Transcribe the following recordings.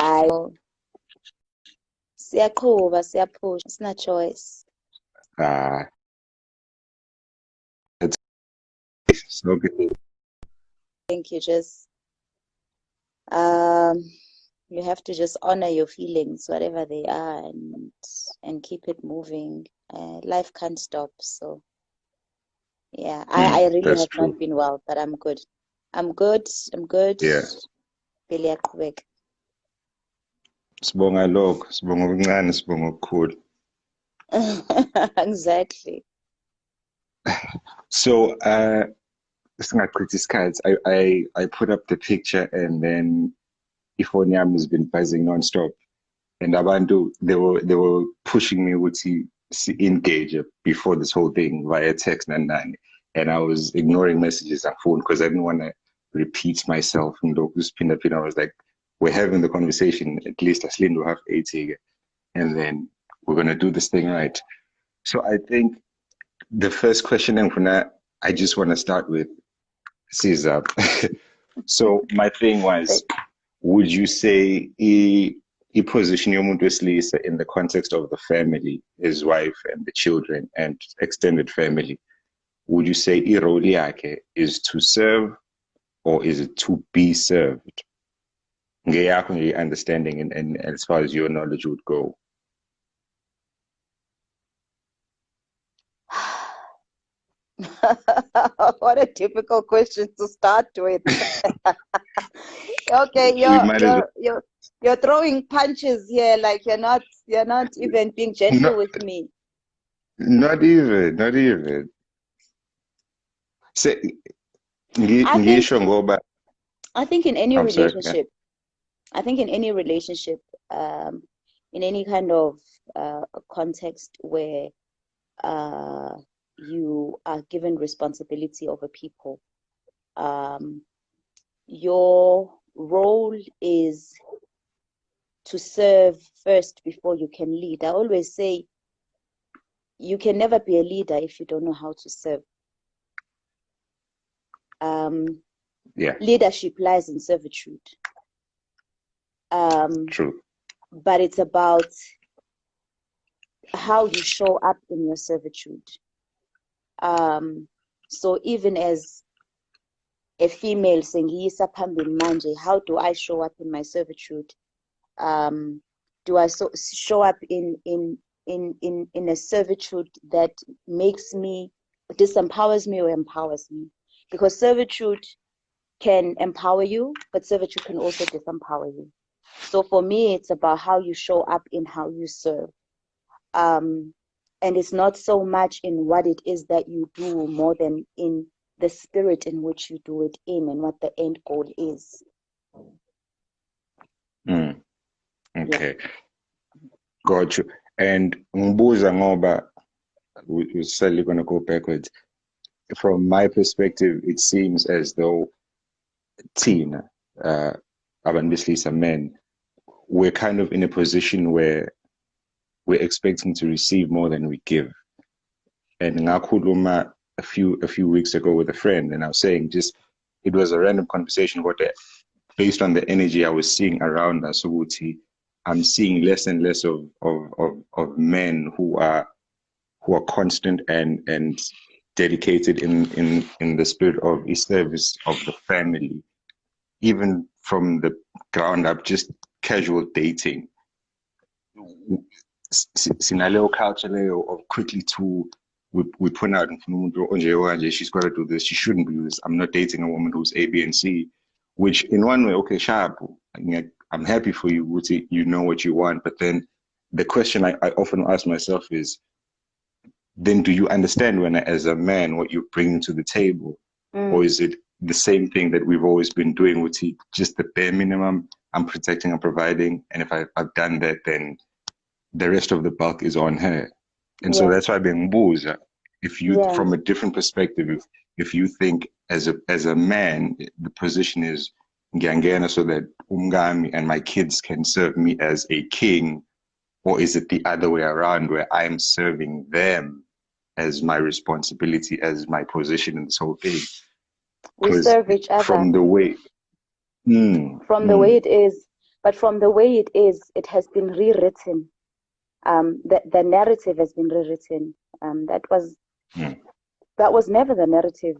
Hayi, siyaqhuba, siyaphusha, sina choice. It's so good. I think you have to just honor your feelings, whatever they are, and keep it moving. Life can't stop, so yeah. I really That's have true. not been well, but I'm good. I'm good. Yeah. Vele iyaqhubeka. Sibonga lokho, sibonga okuncane, sibonga okukhulu. Exactly. So, singachithi isikhathi, I put up the picture and then ifoni yami has been buzzing non-stop. And abantu, they were pushing me ukuthi engage before this whole thing via text and I was ignoring messages on phone because I didn't want to repeat myself. And I was like, we're having the conversation, at least Aslin will have 80, and then we're gonna do this thing right. So I think the first question I just want to start with Caesar. So my thing was, would you say he position yomuntu wesilisa in the context of the family, his wife and the children and extended family? Would you say irole yakhe is to serve or is it to be served? Ngeyakho nje understanding and as far as your knowledge would go. What a difficult question to start with. Okay, you're throwing punches here, like you're not even being gentle with me. Not even. Say, I think in any relationship, in any kind of context where you are given responsibility over people, your role is to serve first before you can lead. I always say you can never be a leader if you don't know how to serve. Leadership lies in servitude. True. But it's about how you show up in your servitude. So even as a female saying, how do I show up in my servitude? Do I show up in a servitude that makes me, disempowers me or empowers me? Because servitude can empower you, but servitude can also disempower you. So for me, it's about how you show up in how you serve. And it's not so much in what it is that you do, more than in the spirit in which you do it in and what the end goal is. Okay. Got you. And ngibuza ngoba we're certainly going to go backwards. From my perspective, it seems as though Tina, obviously some men, we're kind of in a position where we're expecting to receive more than we give. And ngakhuluma a few weeks ago with a friend, and I was saying it was a random conversation, but based on the energy I was seeing around us, I'm seeing less and less of men who are constant and dedicated in the spirit of the service of the family, even from the ground up, just casual dating. Sinaleo culture of quickly we put out she's got to do this, she shouldn't do this. I'm not dating a woman who's A, B, and C, which in one way, okay, sharp. I'm happy for you, you know what you want. But then the question I often ask myself is, then do you understand when, as a man, what you're bringing to the table? Or is it the same thing that we've always been doing, with just the bare minimum? I'm protecting, I'm providing, and if I've done that, then the rest of the bulk is on her. And so that's why being Mbuza, if you, from a different perspective, if you think as a man, the position is Ngiyangena so that Umgami and my kids can serve me as a king, or is it the other way around where I'm serving them as my responsibility, as my position in this whole thing? We serve each other. From the way the way it is, But from the way it is, it has been rewritten. The narrative has been rewritten. That was never the narrative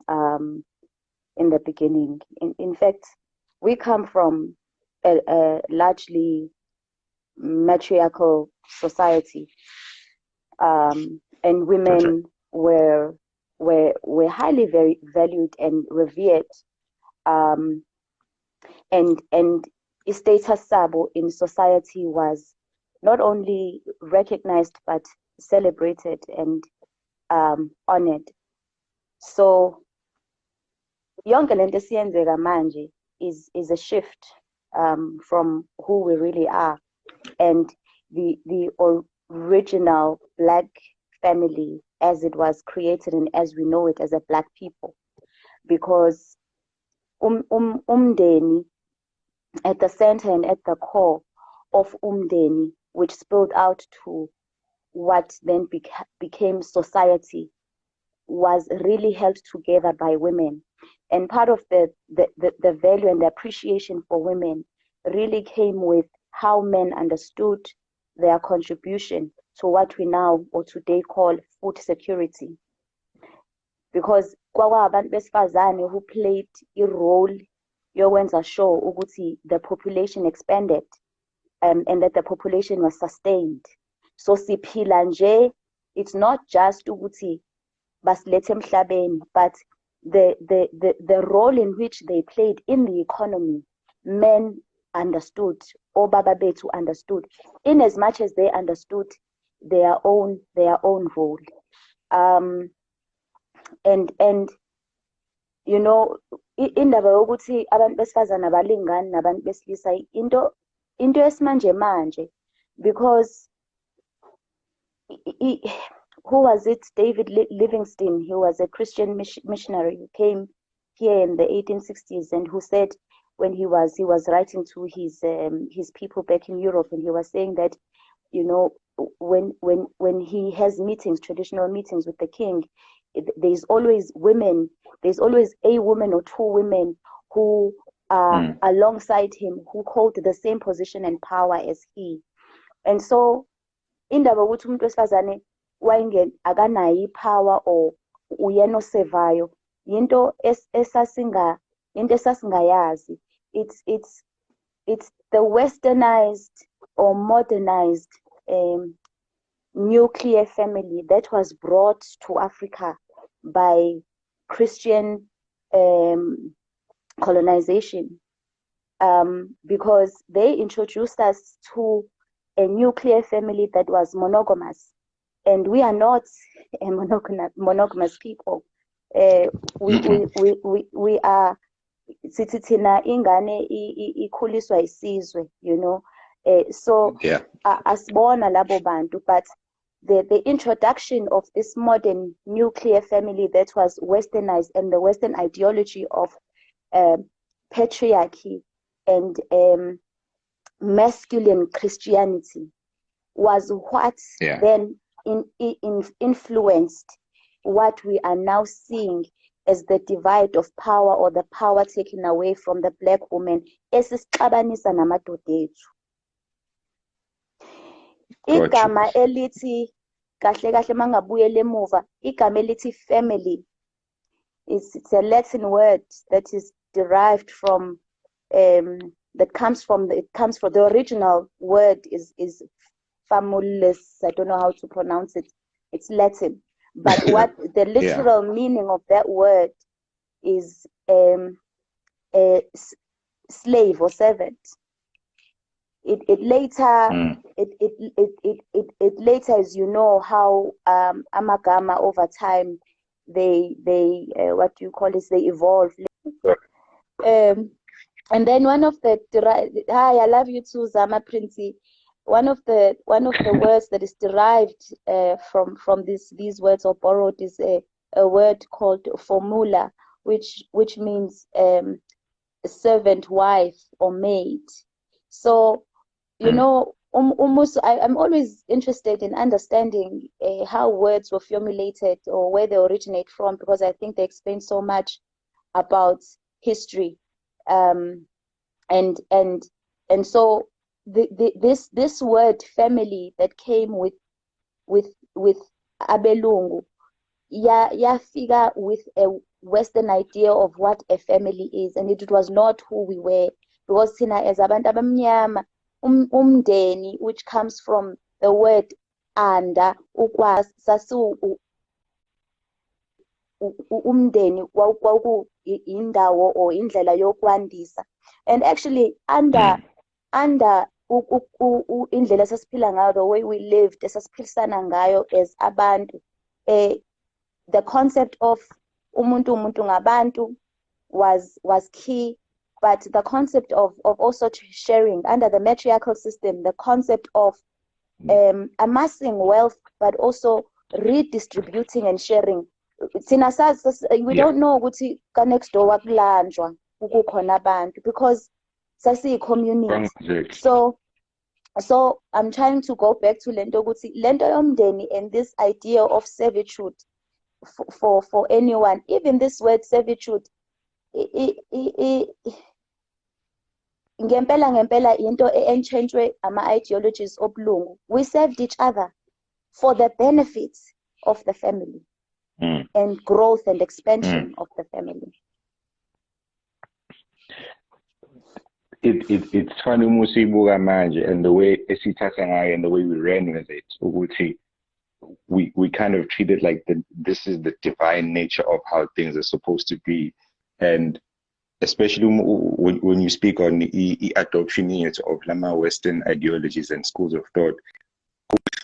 in the beginning. In fact, we come from a largely matriarchal society, and women were highly very valued and revered, and status sabo in society was not only recognized but celebrated and honored. So yonke lento esiyenzeka manje is a shift from who we really are, and the original Black family as it was created and as we know it as a Black people, because umndeni at the center and at the core of umndeni, which spilled out to what then became society, was really held together by women. And part of the value and the appreciation for women really came with how men understood their contribution to what we now or today call food security. Because kwabantu besifazane who played a role yokwenza sure ukuthi the population expanded, and that the population was sustained. So siphila nje, it's not just ukuthi basilethe emhlabeni, but the role in which they played in the economy, men understood, or baba bethu understood, in as much as they understood their own role. And you know, indaba yokuthi abantu besifazane abalingani nabantu besilisa into esimanje manje, because who was it? David Livingstone. He was a Christian missionary who came here in the 1860s, and who said when he was writing to his people back in Europe, and he was saying that, you know, when he has meetings, traditional meetings with the king, there's always women. There's always a woman or two women who are alongside him, who hold the same position and power as he. And so, indaba ukuthi umuntu wesifazane akanayo ipower or uyena osevayo, into esasingayazi. It's the westernized or modernized nuclear family that was brought to Africa by Christian colonization, because they introduced us to a nuclear family that was monogamous, and we are not a monogamous people. We are sithi thina ingane ikhuliswa isizwe, you know. So asibona labo bantu, but the introduction of this modern nuclear family that was westernized, and the Western ideology of patriarchy and masculine Christianity was what then influenced what we are now seeing as the divide of power, or the power taken away from the Black woman. Esisixabanisa namadoda ethu. Igama elithi kahle kahle mangabuyela emuva, igama elithi family it's a Latin word that is derived from it comes from the original word is famulus. I don't know how to pronounce it. It's Latin, but what the literal meaning of that word is a slave or servant. It later, as you know, how amagama over time they what do you call this? They evolve. And then one of the hi, I love you too, Zama Princy. One of the words that is derived from these words or borrowed is a word called formula, which means servant, wife, or maid. So, you know, I'm always interested in understanding how words were formulated or where they originate from, because I think they explain so much about history. And And so this word family that came with abelungu yafika with a Western idea of what a family is, and it was not who we were, because thina as abantu abamnyama umndeni, which comes from the word anda, ukwazi umndeni indawo or indlela yokwandisa. And actually under indlela esasiphila ngayo, the way we lived, esasiphilisana ngayo as abantu, the concept of umuntu ngabantu was key, but the concept of also sharing under the matriarchal system, the concept of amassing wealth but also redistributing and sharing. We don't know ukuthi ka next door wakulanjwa ukukhona abantu, because sasi community. So I'm trying to go back to lento ukuthi lento yomndeni and this idea of servitude for anyone, even this word servitude, ngempela into entshentshwe ama-ideologies obulungu. We served each other for the benefits of the family and growth and expansion of the family. It's funny musibuka manje, and the way esithatha ngayo and the way we ran with it, ukuthi we kind of treat it like this is the divine nature of how things are supposed to be. And especially when you speak on the adoption of Lama Western ideologies and schools of thought,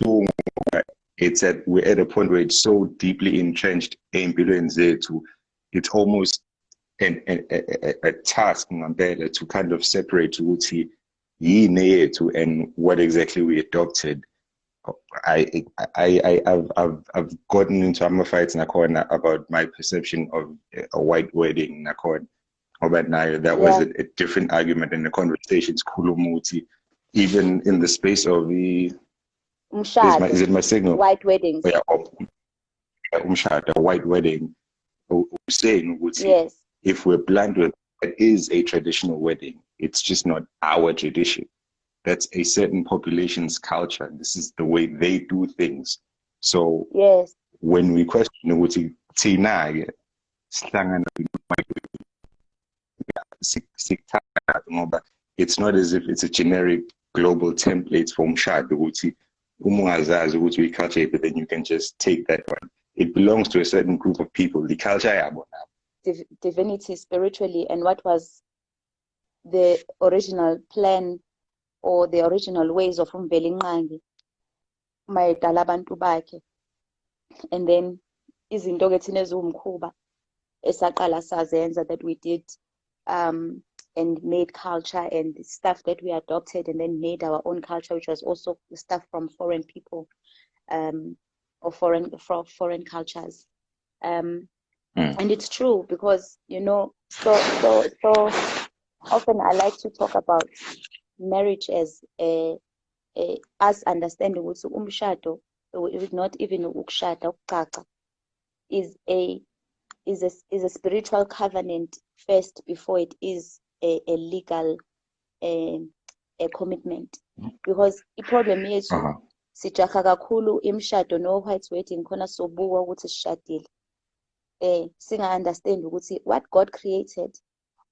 we're at a point where it's so deeply entrenched it's almost a task to kind of separate and what exactly we adopted. I've gotten into fights about my perception of a white wedding. But now that was a different argument in the conversations. Even in the space of the is it my signal? White weddings. A white wedding. Saying yes. If we're blunt with it, is a traditional wedding. It's just not our tradition. That's a certain population's culture. This is the way they do things. So yes, when we question it's not as if it's a generic global template from Mshad, we culture, but then you can just take that one. It belongs to a certain group of people. The culture divinity spiritually, and what was the original plan or the original ways of Umbelinqangi mayedala abantu bakhe. And then izinto ke thina ezumkhuba esaqala sazenza that we did and made culture and stuff that we adopted, and then made our own culture, which was also stuff from foreign people or foreign cultures. And it's true, because so often I like to talk about marriage as us understanding ukuthi umshado, not even ukushada, ukucaca, is a spiritual covenant first before it is a legal a commitment. Because i-problem yethu sijaha kakhulu imshado no white wedding khona sobuka ukuthi sishadile, singa-understand ukuthi what God created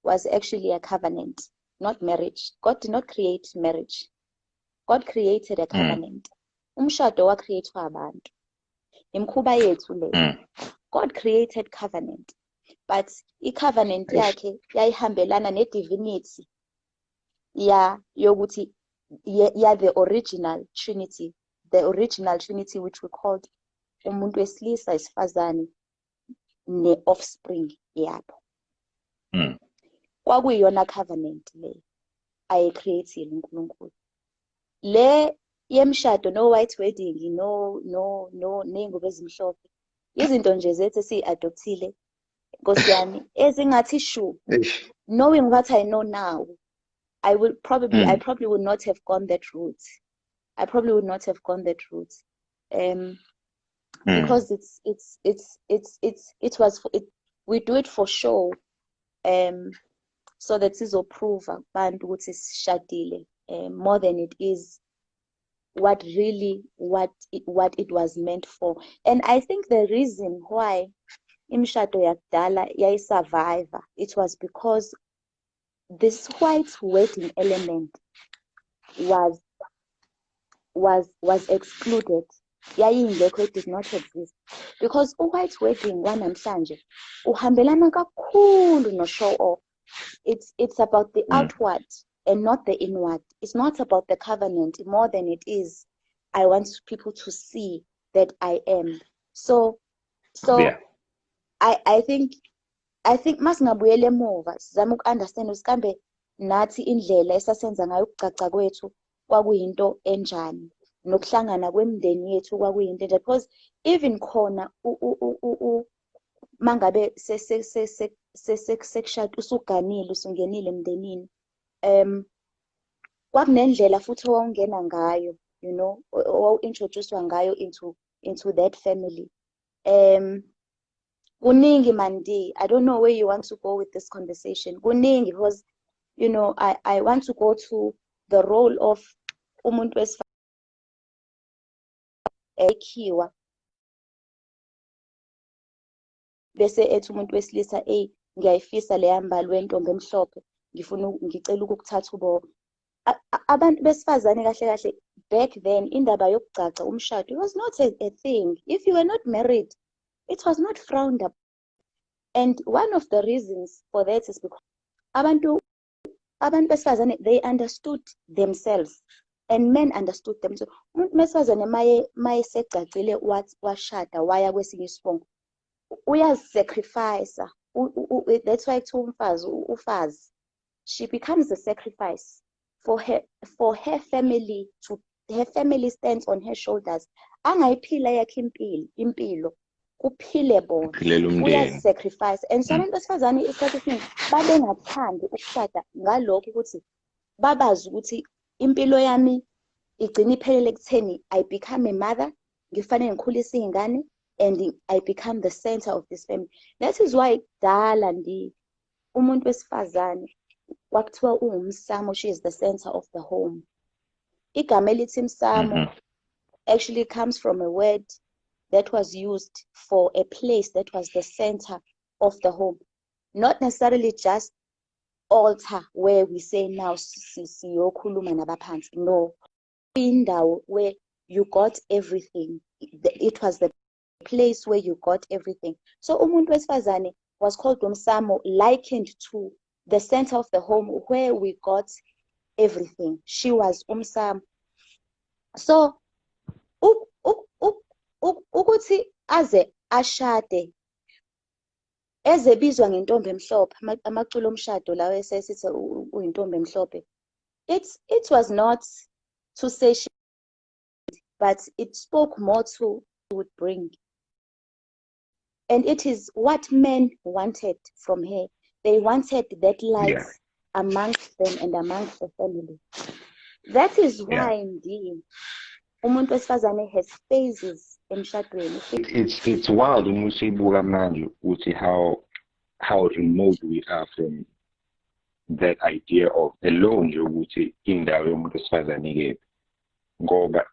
was actually a covenant, not marriage. God did not create marriage. God created a covenant. Umshado wa-createwa abantu. Imkhuba yethu le. God created covenant, but i-covenant yakhe yayihambelana ne-divinity yokuthi the original Trinity, which we called umuntu wesilisa, isifazane, ne-offspring yabo. Kwakuyiyona covenant le ayecreatile uNkulunkulu. Le yemshado no white wedding no ney'ngubo ezimhlophe, izinto nje zethu esiyi-adoptile, Nkosi yami, ezingathi shu, knowing what I know now, I probably would not have gone that route. Because we do it for show, so that sizoprova kubantu ukuthi sishadile, more than it is what it was meant for. And I think the reason why imishado yakudala yayisurvive, it was because this white wedding element was excluded. Yayingekho, it did not exist, because white wedding wanamhlanje uhambelana kakhulu no show off. It's about the outward and not the inward. It's not about the covenant more than it is, I want people to see that I am. So yeah. I think masingabuyele emuva sizama uku-understand usikambe nathi indlela esasenza ngayo ukucaca kwethu kwakuyinto enjani, nokuhlangana kwemindeni yethu kwakuyinto enjani, because even khona mangabe sekushada usuganile usungenile emndenini, kwakunendlela futhi owawungena ngayo, you know, owawu-introducewa ngayo into that family. Kuningi maNdie, I don't know where you want to go with this conversation. Kuningi, because you know, I want to go to the role of umuntu wesifazane ekhiwa bese ethi umuntu wesilisa ngiyayifisa le yambali wentombi emhlophe, ngicela ukukuthatha ubo. Abantu besifazane kahle kahle back then indaba yokucaca umshado, it was not a thing. If you were not married, it was not frowned upon. And one of the reasons for that is because abantu besifazane, they understood themselves, and men understood them. So umuntu besifazane maye secacile washada waya kwesinye isibongo, uyasacrifice. That's why kuthiwa umfazi ufazi, she becomes a sacrifice for her family, to her family stands on her shoulders. Angayiphila yakhe impilo kuphile bona, uyasacrifice. And so abantu besifazane isikhathi esiningi babengathandi ukushada ngalokho ukuthi babazi ukuthi impilo yami igcina iphelele ekutheni I become a mother, ngifanele ngikhulise iy'ngane, and I become the center of this family. That is why kudala Ndie umuntu wesifazane kwakuthiwa uwumsamo, she is the center of the home. Igama elithi msamo actually comes from a word that was used for a place that was the center of the home, not necessarily just altar where we say now siyokhuluma nabaphansi. No, indawo where you got everything. It was the place where you got everything. So umuntu wesifazane was called umsamo, likened to the center of the home where we got everything. She was umsamo. So ukuthi aze ashade ezebizwa ngentombi emhlophe, amaculo omshado lawo esesithi uyintombi emhlophe, it was not to say she, but it spoke more to would bring. And it is what men wanted from her. They wanted that light amongst them and amongst the family. That is why Ndie umuntu wesifazane has phases emshadweni. It's wild when we say buka manje uthi how remote we are from that idea of alone nje ukuthi indawo yomuntu wesifazane ke ngoba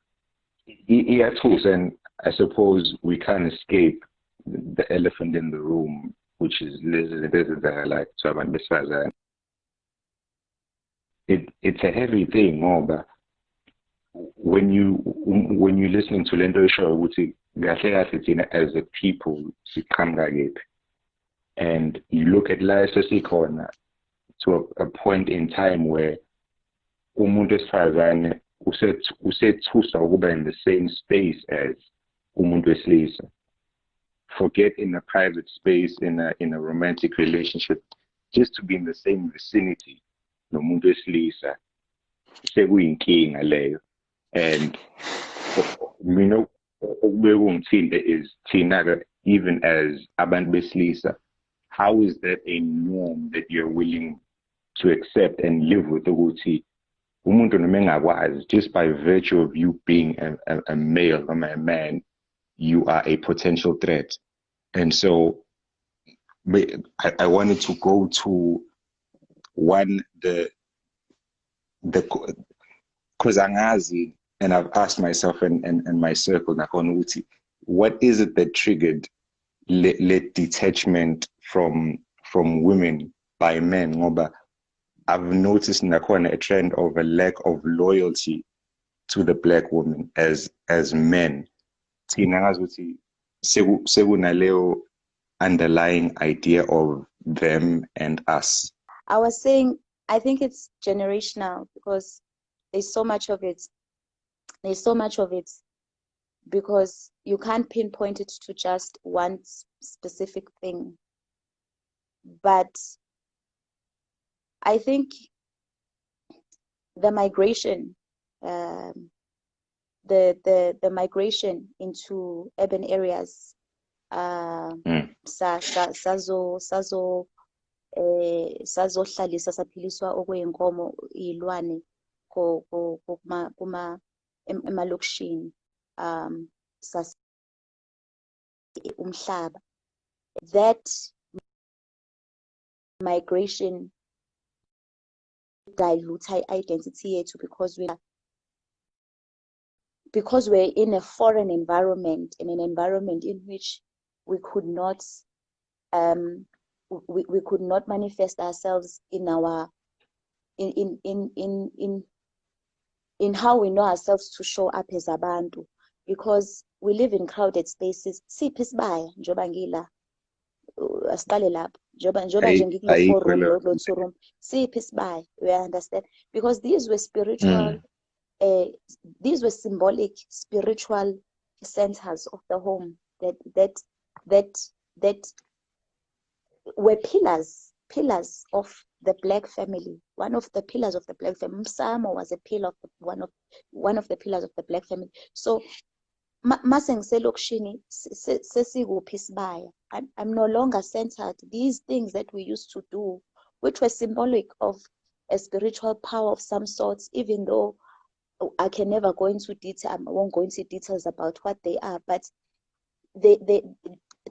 iyathusa, and I suppose we can't escape the elephant in the room, which is like so abantu besifazane. It's a heavy thing ngoba when you listening to lento show ukuthi kahle kahle thina as a people siqhamuka kephi, and you look at la esesikhona to a point in time where umuntu wesifazane usethuswa ukuba in the same space as umuntu wesilisa. Forget in a private space, in a romantic relationship, just to be in the same vicinity nomuntu wesilisa sekuyinkinga leyo. And you know, is thina even as abantu besilisa, how is that a norm that you're willing to accept and live with ukuthi umuntu noma engakwazi, just by virtue of you being a male or a man, you are a potential threat? And so I wanted to go to one, because angazi, and I've asked myself and my circle, what is it that triggered let detachment from women by men? Ngoba I've noticed a trend of a lack of loyalty to the black woman as men. Sekunaleyo underlying idea of them and us. I was saying, I think it's generational because there's so much of it. There's so much of it because you can't pinpoint it to just one specific thing. But I think the migration, the migration into urban areas, sazohlalisa saphiliswa okuyinkomo iy'lwane emalokishini umhlaba. That migration dilute identity yethu because we're in a foreign environment, in an environment in which we could not we could not manifest ourselves in our in how we know ourselves to show up as abantu, because we live in crowded spaces. Siphi isibaya njoba ngila asiqale lapho njoba nje ngikule 4-room lo 2-room, siphi isibaya, we understand, because these were spiritual these were symbolic spiritual centers of the home that were pillars of the black family. One of the pillars of the black family, Msamo was a pillar of one of the pillars of the black family. So mase ngiselokishini sesikuphi isibaya, I'm no longer centered. These things that we used to do, which were symbolic of a spiritual power of some sorts, even though I can never go into detail, I won't go into details about what they are, but the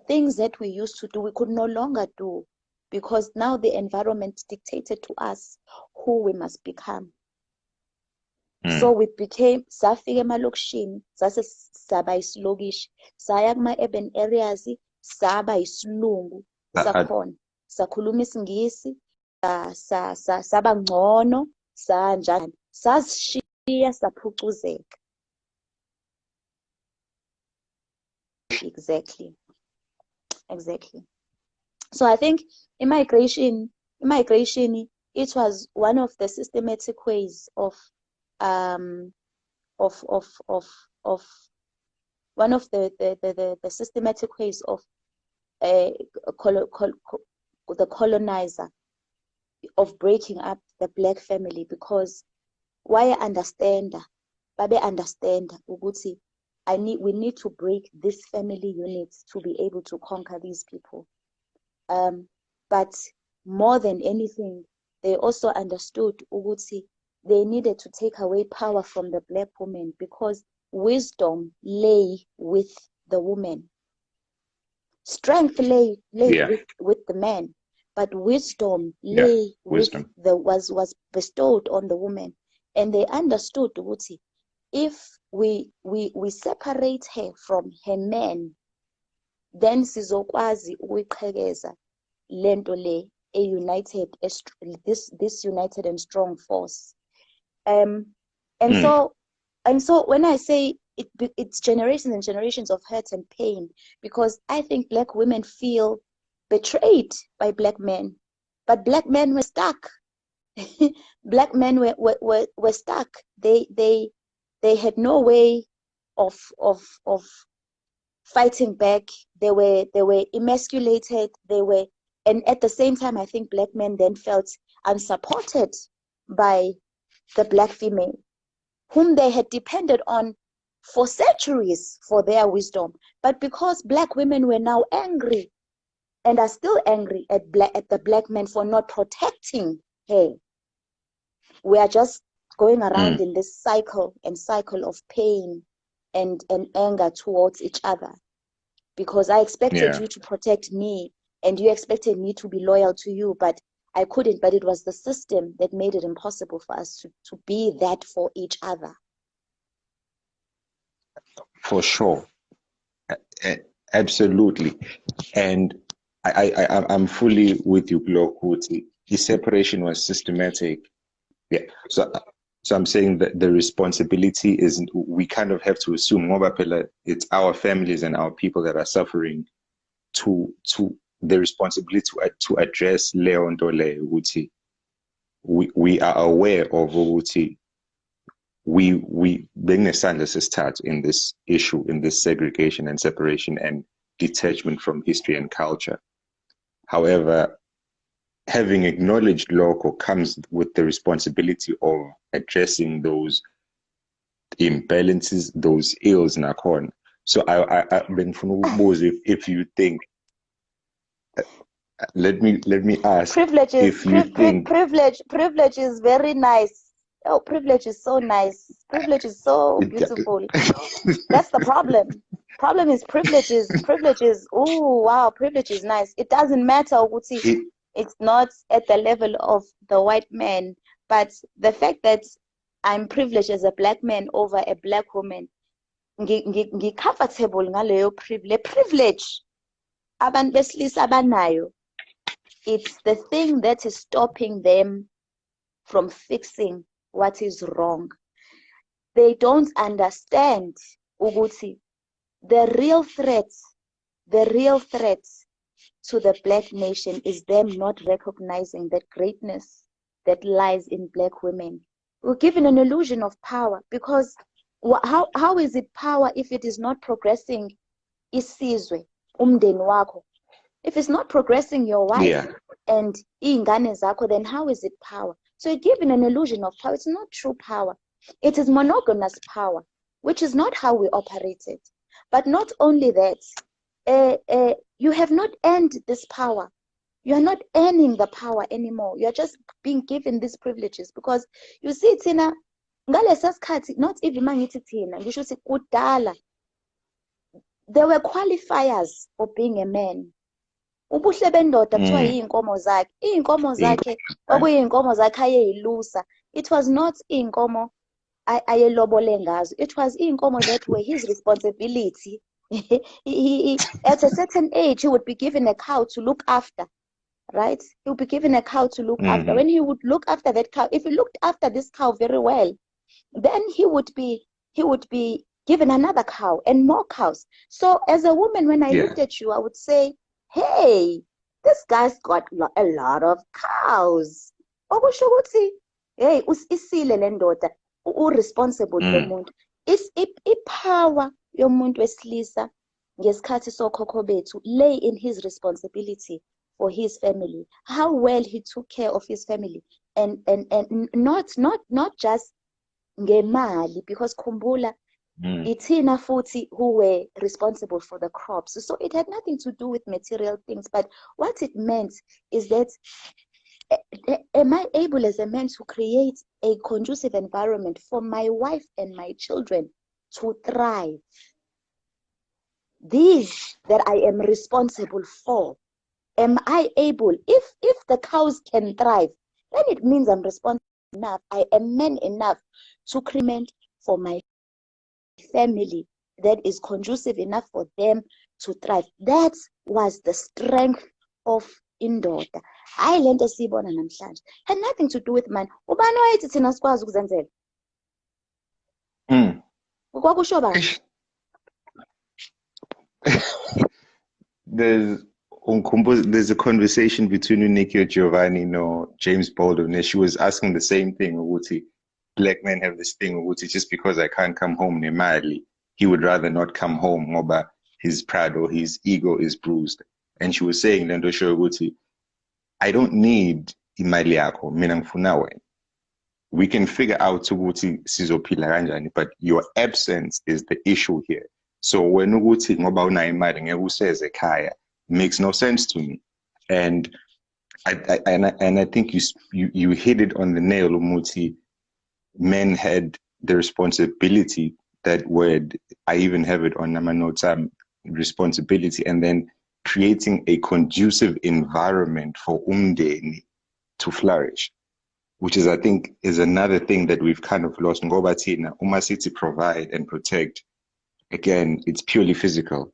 things that we used to do, we could no longer do, because now the environment dictated to us who we must become. So we became, safika emalokishini, sase saba isilokishi, saya kuma-urban areas, saba isilungu sakhona, sakhuluma isingisi, saba ngcono, sanjani, sasishiya saphucuzeka. Exactly. So I think immigration, it was one of the systematic ways of one of the systematic ways of the colonizer of breaking up the black family, because why understand ukuthi we need to break this family units to be able to conquer these people. But more than anything, they also understood ukuthi they needed to take away power from the black woman, because wisdom lay with the woman. Strength lay with the man, but wisdom lay with was bestowed on the woman. And they understood ukuthi if we separate her from her man, then sizokwazi ukuyiqhekeza lento le this united and strong force. So when I say it's generations and generations of hurt and pain, because I think black women feel betrayed by black men, but black men were stuck. Black men were stuck. They had no way of fighting back. They were emasculated. And at the same time, I think black men then felt unsupported by the black female, whom they had depended on for centuries for their wisdom. But because black women were now angry and are still angry at the black men for not protecting her, we are just going around in this cycle of pain and anger towards each other. Because I expected you to protect me, and you expected me to be loyal to you, but I couldn't, but it was the system that made it impossible for us to be that for each other. For sure. Absolutely. And I'm fully with you, Kuti. The separation was systematic. Yeah. So I'm saying that the responsibility is, we kind of have to assume it's our families and our people that are suffering, to the responsibility to address Leon Dole Uti. We are aware of Uti. We bring a start in this issue, in this segregation and separation and detachment from history and culture. However, having acknowledged local comes with the responsibility of addressing those imbalances, those ills nakhona. So I've been if you think, let me ask, Privilege if you think privilege is very nice. Oh, privilege is so nice. Privilege is so beautiful. That's the problem. Problem is privilege is, oh wow, privilege is nice. It doesn't matter, Uguti. It's not at the level of the white man, but the fact that I'm privileged as a black man over a black woman, comfortable ngaleyo privilege. Abantu besilisa abanayo. It's the thing that is stopping them from fixing what is wrong. They don't understand, Uguti, the real threat to the black nation is them not recognizing that greatness that lies in black women. We're given an illusion of power because how is it power if it is not progressing isizwe, umndeni wakho? If it's not progressing your wife and iy'ngane zakho, then how is it power? So you're given an illusion of power. It's not true power. It is monogamous power, which is not how we operated. But not only that, you have not earned this power. You are not earning the power anymore. You are just being given these privileges because you see, Tina, ngalesa sikhathi, not even mangithi Tina, you should say kudala. There were qualifiers for being a man. Ubuhle bendoda kuthiwa iy'nkomo zakhe. Iy'nkomo zakhe okuyiy'nkomo zakhe ayeyilusa. It was not iy'nkomo ayelobole ngazo. It was iy'nkomo that were his responsibility. At a certain age, he would be given a cow to look after, right? He would be given a cow to look after. When he would look after that cow, if he looked after this cow very well, then he would be given another cow and more cows. So as a woman, when I looked at you, I would say, hey, this guy's got a lot of cows. Okusho ukuthi, hey, isile le ndoda, responsible yomuntu. Ipower yomuntu wesilisa ngesikhathi sokhokho bethu lay in his responsibility for his family, how well he took care of his family, and not just ngemali, because khumbula ithina futhi who were responsible for the crops. So it had nothing to do with material things, but what it meant is that am I able as a man to create a conducive environment for my wife and my children to thrive? These that I am responsible for, am I able? If the cows can thrive, then it means I'm responsible enough. I am man enough to create for my family that is conducive enough for them to thrive. That was the strength of indoda. Hayi lento siyibona namhlanje had nothing to do with man. Ubani wayethi thina sikwazi ukuzenzela? Kwakusho bani? There's a conversation between Unikio Giovanni no James Baldwin, and she was asking the same thing. Uguti, black men have this thing, Uguti, just because I can't come home nemali, he would rather not come home, ngoba his pride or his ego is bruised. And she was saying, Lendosho Uguti, I don't need imali yakho, mina ngifuna wena. We can figure out Uguti sizophila kanjani, but your absence is the issue here. So when Uguti ngoba unayo imali ngeke useze ekhaya, makes no sense to me. And I think you hit it on the nail, Umuti. Men had the responsibility, that word, I even have it on my notes, responsibility, and then creating a conducive environment for umndeni to flourish, which is, I think, is another thing that we've kind of lost. Ngoba thina uma sithi provide and protect, again, it's purely physical.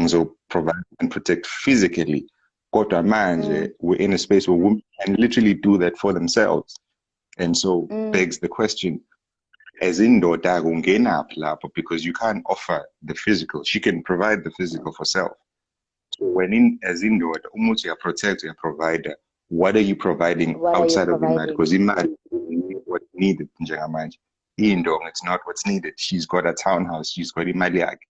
So provide and protect physically. Kodwa manje, we're in a space where women can literally do that for themselves. And so begs the question, as indoda ungenaphi lapho, because you can't offer the physical. She can provide the physical for self. So when as indoda, umuthi you protect, you provider, what are you providing outside of imali? Because imali is what's needed njengamanje. Indong, it's not what's needed. She's got a townhouse, she's got imali yakhe.